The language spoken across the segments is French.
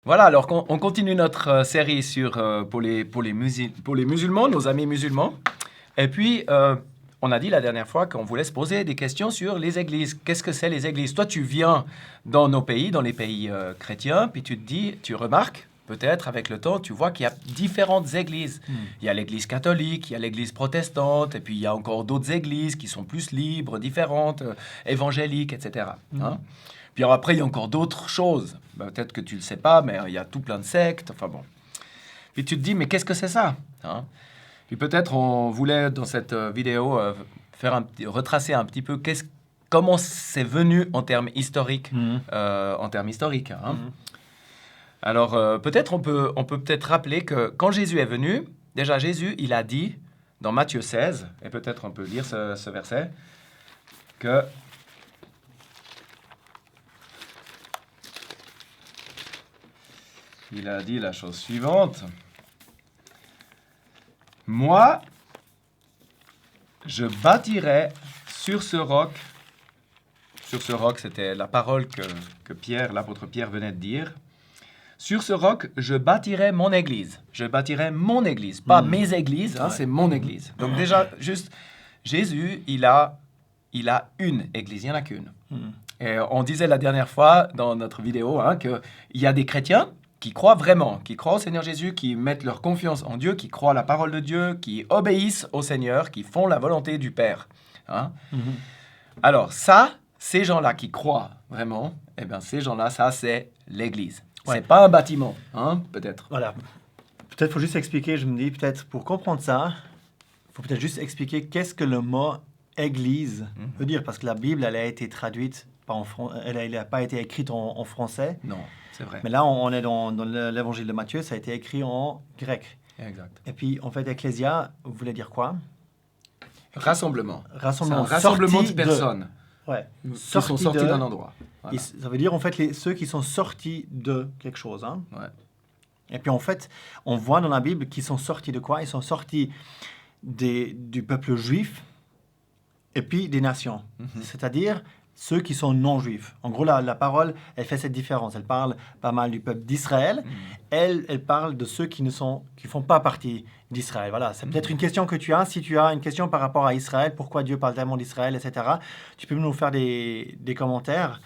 Voilà, alors on continue notre série pour les musulmans, nos amis musulmans. Et puis, on a dit la dernière fois qu'on voulait se poser des questions sur les églises. Qu'est-ce que c'est les églises? Toi, tu viens dans nos pays, dans les pays chrétiens, puis tu te dis, tu remarques, peut-être avec le temps, tu vois qu'il y a différentes églises. Il y a l'église catholique, il y a l'église protestante, et puis il y a encore d'autres églises qui sont plus libres, différentes, évangéliques, etc. Hein? Puis après, il y a encore d'autres choses. Peut-être que tu ne le sais pas, mais il y a tout plein de sectes. Enfin bon. Puis tu te dis, mais qu'est-ce que c'est ça? Hein? Puis peut-être on voulait, dans cette vidéo, retracer un petit peu comment c'est venu en termes historiques. Hein? Alors, peut-être on peut peut-être rappeler que quand Jésus est venu, déjà Jésus, il a dit, dans Matthieu 16, et peut-être on peut lire ce verset, que... Il a dit la chose suivante. Moi, je bâtirai sur ce roc. Sur ce roc, c'était la parole que Pierre, l'apôtre Pierre venait de dire. Sur ce roc, je bâtirai mon église. Je bâtirai mon église, pas mes églises, hein, c'est mon église. Donc déjà, juste, Jésus, il a une église, il n'y en a qu'une. Et on disait la dernière fois dans notre vidéo hein, qu'il y a des chrétiens qui croient vraiment, qui croient au Seigneur Jésus, qui mettent leur confiance en Dieu, qui croient à la parole de Dieu, qui obéissent au Seigneur, qui font la volonté du Père. Hein? Alors ça, ces gens-là qui croient vraiment, eh bien ces gens-là, ça c'est l'Église. Ouais. C'est pas un bâtiment, hein, peut-être. Voilà. Peut-être faut juste expliquer, je me dis, peut-être pour comprendre ça, il faut peut-être juste expliquer qu'est-ce que le mot « Église » veut dire, parce que la Bible, elle a été traduite, elle n'a pas été écrite en français. Non. C'est vrai. Mais là, on est dans l'évangile de Matthieu, ça a été écrit en grec. Exact. Et puis, en fait, ecclésia voulait dire quoi? Rassemblement. Rassemblement. C'est un rassemblement de personnes qui sont sorties d'un endroit. Voilà. Ça veut dire, en fait, ceux qui sont sortis de quelque chose. Hein? Ouais. Et puis, en fait, on voit dans la Bible qu'ils sont sortis de quoi? Ils sont sortis du peuple juif et puis des nations. C'est-à-dire... ceux qui sont non-juifs. En gros, la parole, elle fait cette différence. Elle parle pas mal du peuple d'Israël. Elle parle de ceux qui font pas partie d'Israël. Voilà, c'est peut-être une question que tu as. Si tu as une question par rapport à Israël, pourquoi Dieu parle tellement d'Israël, etc., tu peux nous faire des commentaires.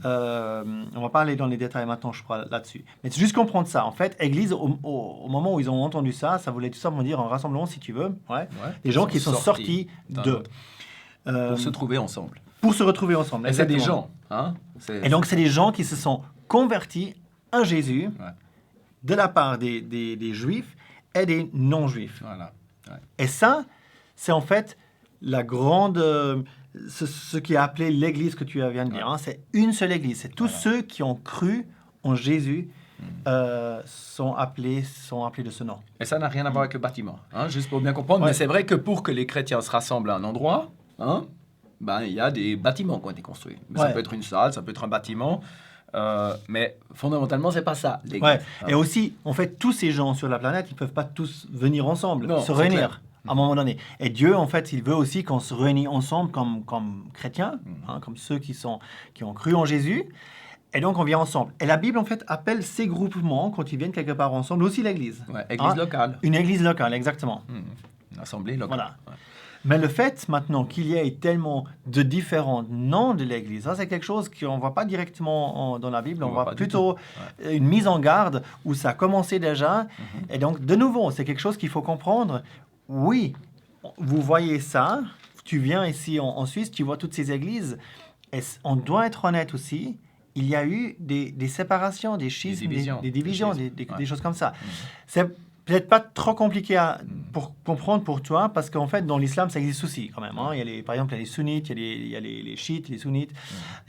On va pas aller dans les détails maintenant, je crois, là-dessus. Mais c'est juste comprendre ça. En fait, Église, au moment où ils ont entendu ça, ça voulait tout simplement dire un rassemblement, si tu veux. Des gens qui sont sortis de... pour se trouver ensemble. Pour se retrouver ensemble. Et c'est des gens. Hein? Et donc, c'est des gens qui se sont convertis à Jésus de la part des Juifs et des non-Juifs. Voilà. Ouais. Et ça, c'est en fait la grande... ce qui est appelé l'Église que tu viens de dire. Hein? C'est une seule Église. C'est tous ceux qui ont cru en Jésus sont appelés de ce nom. Et ça n'a rien à voir avec le bâtiment. Hein? Juste pour bien comprendre. Mais c'est vrai que pour que les chrétiens se rassemblent à un endroit... Hein? Il y a des bâtiments qui ont été construits. Ça peut être une salle, ça peut être un bâtiment, mais fondamentalement, c'est pas ça, l'Église. Et aussi, en fait, tous ces gens sur la planète, ils peuvent pas tous venir ensemble, se réunir à un moment donné. Et Dieu, en fait, il veut aussi qu'on se réunisse ensemble comme chrétiens, comme ceux qui ont cru en Jésus. Et donc, on vient ensemble. Et la Bible, en fait, appelle ces groupements, quand ils viennent quelque part ensemble, aussi l'Église. Église locale. Une Église locale, exactement. Une assemblée locale. Voilà. Mais le fait maintenant qu'il y ait tellement de différents noms de l'Église, ça c'est quelque chose qu'on ne voit pas directement dans la Bible, on voit plutôt une mise en garde où ça a commencé déjà. Et donc, de nouveau, c'est quelque chose qu'il faut comprendre. Oui, vous voyez ça, tu viens ici en Suisse, tu vois toutes ces églises, et on doit être honnête aussi, il y a eu des séparations, des schismes, des divisions, des choses comme ça. C'est peut-être pas trop compliqué pour comprendre pour toi, parce qu'en fait, dans l'islam, ça existe aussi quand même. Hein. Par exemple, il y a les sunnites, il y a les chiites, les sunnites.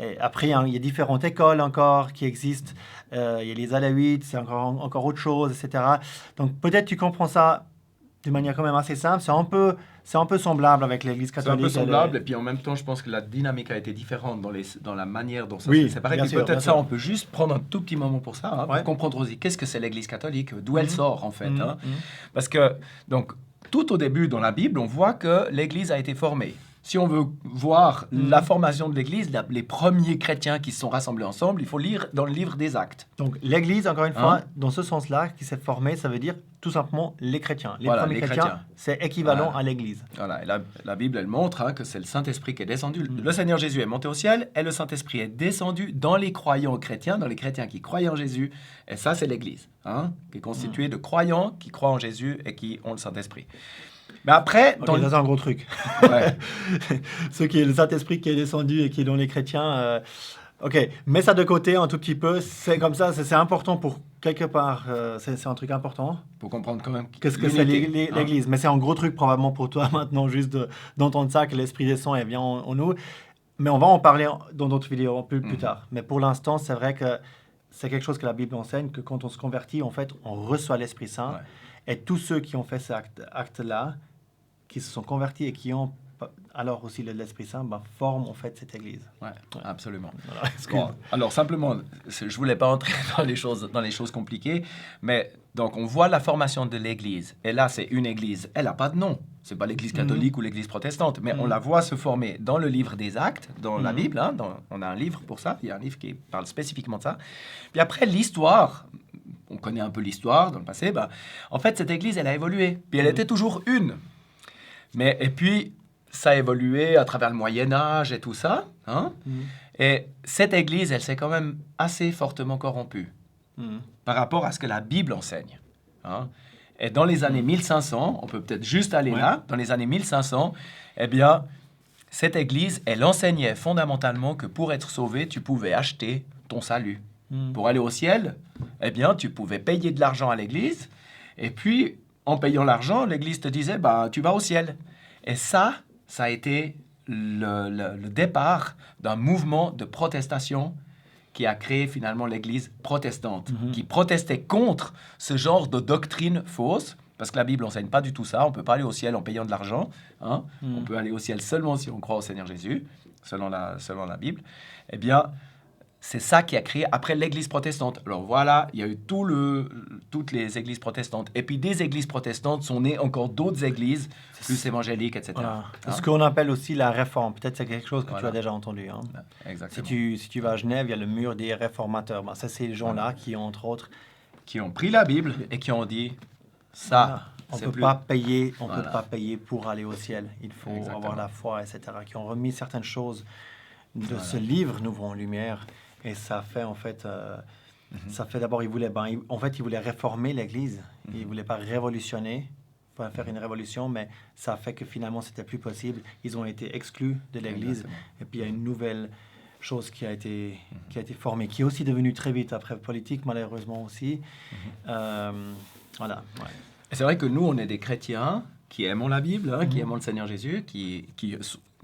Et après, il y a différentes écoles encore qui existent. Il y a les alaouites, c'est encore autre chose, etc. Donc, peut-être tu comprends ça de manière quand même assez simple. C'est un peu semblable avec l'Église catholique. C'est un peu semblable, et puis en même temps, je pense que la dynamique a été différente dans la manière dont ça s'est séparé. Et peut-être ça, on peut juste prendre un tout petit moment pour ça, pour comprendre aussi qu'est-ce que c'est l'Église catholique, d'où elle sort en fait. Parce que, donc, tout au début dans la Bible, on voit que l'Église a été formée. si on veut voir la formation de l'Église, les premiers chrétiens qui se sont rassemblés ensemble, il faut lire dans le livre des Actes. Donc l'Église, encore une fois, dans ce sens-là, qui s'est formée, ça veut dire tout simplement les chrétiens. Les premiers chrétiens, c'est équivalent à l'Église. Voilà, et la Bible, elle montre que c'est le Saint-Esprit qui est descendu. Le Seigneur Jésus est monté au ciel et le Saint-Esprit est descendu dans les croyants chrétiens, dans les chrétiens qui croient en Jésus. Et ça, c'est l'Église, qui est constituée de croyants qui croient en Jésus et qui ont le Saint-Esprit. Mais après... Okay, ça, c'est un gros truc. Ouais. Ce qui est le Saint-Esprit qui est descendu et qui est dans les chrétiens... OK, mets ça de côté un tout petit peu. C'est comme ça, c'est important pour quelque part. C'est un truc important. Pour comprendre quand même qu'est-ce que c'est l'Église. Mais c'est un gros truc probablement pour toi maintenant, juste d'entendre ça, que l'Esprit descend et vient en nous. Mais on va en parler dans d'autres vidéos plus tard. Mais pour l'instant, c'est vrai que c'est quelque chose que la Bible enseigne, que quand on se convertit, en fait, on reçoit l'Esprit Saint. Ouais. Et tous ceux qui ont fait cet acte-là, qui se sont convertis et qui ont alors aussi l'Esprit Saint, forment en fait cette Église. Oui, absolument. Voilà. Bon, alors simplement, je ne voulais pas entrer dans les choses compliquées, mais donc on voit la formation de l'Église. Et là, c'est une Église, elle n'a pas de nom. Ce n'est pas l'Église catholique ou l'Église protestante, mais on la voit se former dans le livre des Actes, dans la Bible. On a un livre pour ça, il y a un livre qui parle spécifiquement de ça. Puis après, l'histoire... On connaît un peu l'histoire dans le passé. En fait, cette Église, elle a évolué. Puis elle était toujours une. Et puis, ça a évolué à travers le Moyen-Âge et tout ça. Et cette Église, elle s'est quand même assez fortement corrompue par rapport à ce que la Bible enseigne. Et dans les années 1500, on peut peut-être juste aller là, dans les années 1500, eh bien, cette Église, elle enseignait fondamentalement que pour être sauvé, tu pouvais acheter ton salut. Pour aller au ciel, eh bien, tu pouvais payer de l'argent à l'Église, et puis, en payant l'argent, l'Église te disait, tu vas au ciel. Et ça a été le départ d'un mouvement de protestation qui a créé finalement l'Église protestante, qui protestait contre ce genre de doctrine fausse, parce que la Bible n'enseigne pas du tout ça. On ne peut pas aller au ciel en payant de l'argent. On peut aller au ciel seulement si on croit au Seigneur Jésus, selon la Bible. Eh bien, c'est ça qui a créé après l'Église protestante. Alors voilà, il y a eu toutes les églises protestantes. Et puis des églises protestantes sont nées encore d'autres églises plus évangéliques, etc. Voilà. Ce qu'on appelle aussi la réforme. Peut-être c'est quelque chose que tu as déjà entendu. Exactement. Si tu vas à Genève, il y a le mur des réformateurs. Ça, c'est les gens-là qui, entre autres... qui ont pris la Bible et qui ont dit, ça, on peut pas payer pour aller au ciel. Il faut avoir la foi, etc. Qui ont remis certaines choses de ce livre Nouveau en lumière. Et ça fait en fait, d'abord, ils voulaient réformer l'Église. Ils voulaient pas révolutionner, pas faire une révolution, mais ça fait que finalement c'était plus possible. Ils ont été exclus de l'Église. Et puis il y a une nouvelle chose qui a été formée, qui est aussi devenue très vite après politique, malheureusement aussi. Voilà. Ouais. Et c'est vrai que nous, on est des chrétiens qui aimons la Bible, qui aimons le Seigneur Jésus, qui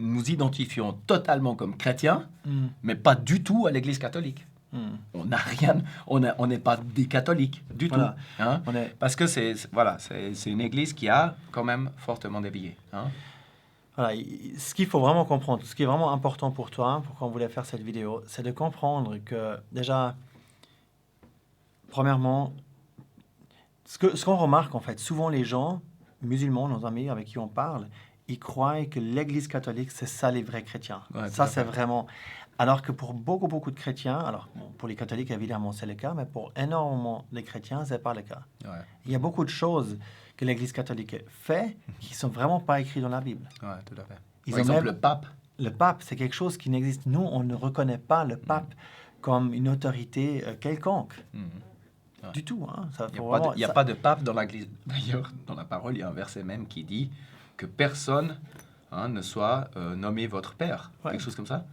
nous identifions totalement comme chrétiens, mais pas du tout à l'Église catholique. On n'a rien, on n'est pas des catholiques du tout. Parce que c'est une Église qui a quand même fortement dévié. Voilà, ce qu'il faut vraiment comprendre, ce qui est vraiment important pour toi, pourquoi on voulait faire cette vidéo, c'est de comprendre que déjà, premièrement, ce qu'on remarque en fait, souvent les gens musulmans, nos amis avec qui on parle, ils croient que l'Église catholique, c'est ça les vrais chrétiens. Ouais, ça, c'est vraiment... Alors que pour beaucoup de chrétiens, alors pour les catholiques, évidemment, c'est le cas, mais pour énormément de chrétiens, c'est pas le cas. Ouais. Il y a beaucoup de choses que l'Église catholique fait qui sont vraiment pas écrites dans la Bible. Oui, tout à fait. Par exemple, le pape. Le pape, c'est quelque chose qui n'existe. Nous, on ne reconnaît pas le pape comme une autorité quelconque. Ouais. Du tout. Il n'y a pas de pape dans l'Église. D'ailleurs, dans la parole, il y a un verset même qui dit que personne ne soit nommé votre père. Ouais. Quelque chose comme ça.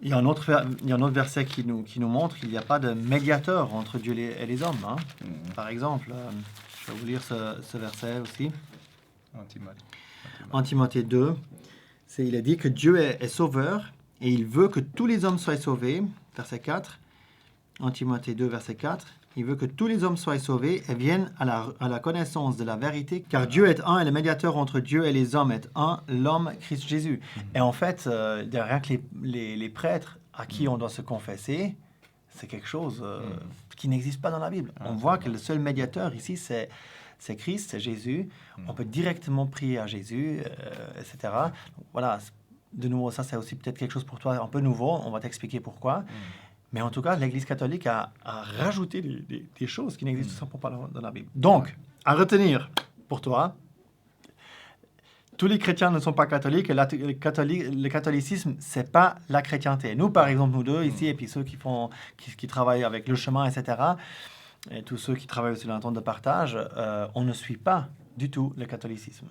Il y a un autre verset qui nous montre qu'il n'y a pas de médiateur entre Dieu et les hommes. Par exemple, je vais vous lire ce verset aussi. En Timothée 2, il est dit que Dieu est sauveur et il veut que tous les hommes soient sauvés. Verset 4. En Timothée 2, verset 4. Il veut que tous les hommes soient sauvés et viennent à la connaissance de la vérité, car Dieu est un et le médiateur entre Dieu et les hommes est un, l'homme Christ Jésus. Et en fait, rien que les prêtres à qui on doit se confesser, c'est quelque chose qui n'existe pas dans la Bible. On voit que le seul médiateur ici, c'est Christ, c'est Jésus. On peut directement prier à Jésus, etc. Donc, voilà, de nouveau, ça c'est aussi peut-être quelque chose pour toi un peu nouveau. On va t'expliquer pourquoi. Mais en tout cas, l'Église catholique a rajouté des choses qui n'existent tout simplement pas dans la Bible. Donc, à retenir pour toi, tous les chrétiens ne sont pas catholiques et le catholicisme, c'est pas la chrétienté. Nous, par exemple, nous deux ici, et puis ceux qui travaillent avec le chemin, etc., et tous ceux qui travaillent aussi dans l'entente de partage, on ne suit pas du tout le catholicisme.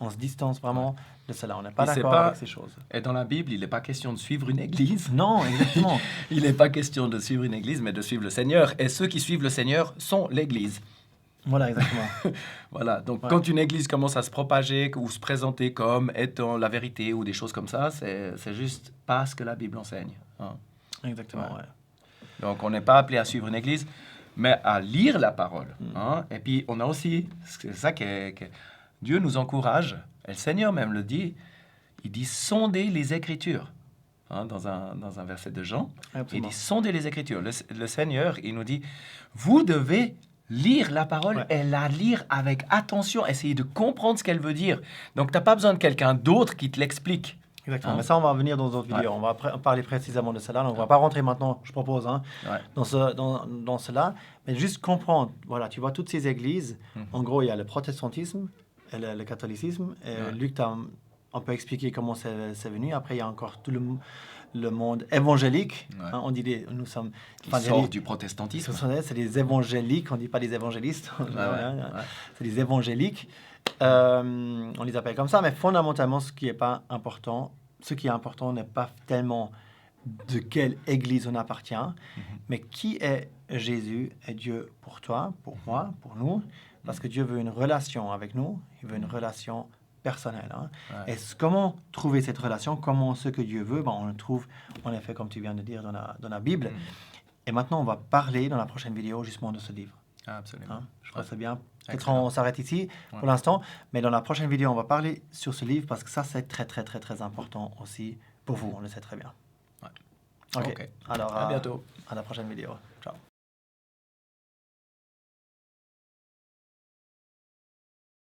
On se distance vraiment de cela. On n'est pas d'accord avec ces choses. Et dans la Bible, il n'est pas question de suivre une église. Non, exactement. Il n'est pas question de suivre une église, mais de suivre le Seigneur. Et ceux qui suivent le Seigneur sont l'église. Voilà, exactement. Voilà, donc quand une église commence à se propager ou se présenter comme étant la vérité ou des choses comme ça, c'est juste pas ce que la Bible enseigne. Hein. Exactement, Donc on n'est pas appelé à suivre une église, mais à lire la parole. Hein. Et puis on a aussi, c'est ça que Dieu nous encourage, et le Seigneur même le dit, il dit sondez les Écritures. Hein, dans un verset de Jean, il dit sondez les Écritures. Le Seigneur, il nous dit, vous devez lire la parole et la lire avec attention, essayer de comprendre ce qu'elle veut dire. Donc, tu n'as pas besoin de quelqu'un d'autre qui te l'explique. Exactement. Mais ça, on va revenir dans d'autres vidéos. On va parler précisément de cela. Donc, on ne va pas rentrer maintenant, je propose, dans cela. Mais juste comprendre. Voilà, tu vois, toutes ces églises, en gros, il y a le protestantisme et le catholicisme. Et Luc t'a un peu expliqué comment c'est venu. Après, il y a encore tout le monde évangélique. Hein, on dit nous sommes... Qui sort du protestantisme. C'est des évangéliques, on ne dit pas des évangélistes. C'est des évangéliques. On les appelle comme ça, mais fondamentalement, ce qui est important n'est pas tellement de quelle église on appartient, mais qui est Jésus et Dieu pour toi, pour moi, pour nous, parce que Dieu veut une relation avec nous, il veut une relation personnelle. Hein. Et comment trouver cette relation, comment ce que Dieu veut, on le trouve en effet, comme tu viens de dire, dans la Bible. Et maintenant, on va parler dans la prochaine vidéo justement de ce livre. Absolument. Hein? Je crois que c'est bien. Peut-être on s'arrête ici pour l'instant, mais dans la prochaine vidéo, on va parler sur ce livre parce que ça, c'est très, très, très, très important aussi pour vous. On le sait très bien. OK. Alors, à bientôt. À la prochaine vidéo. Ciao.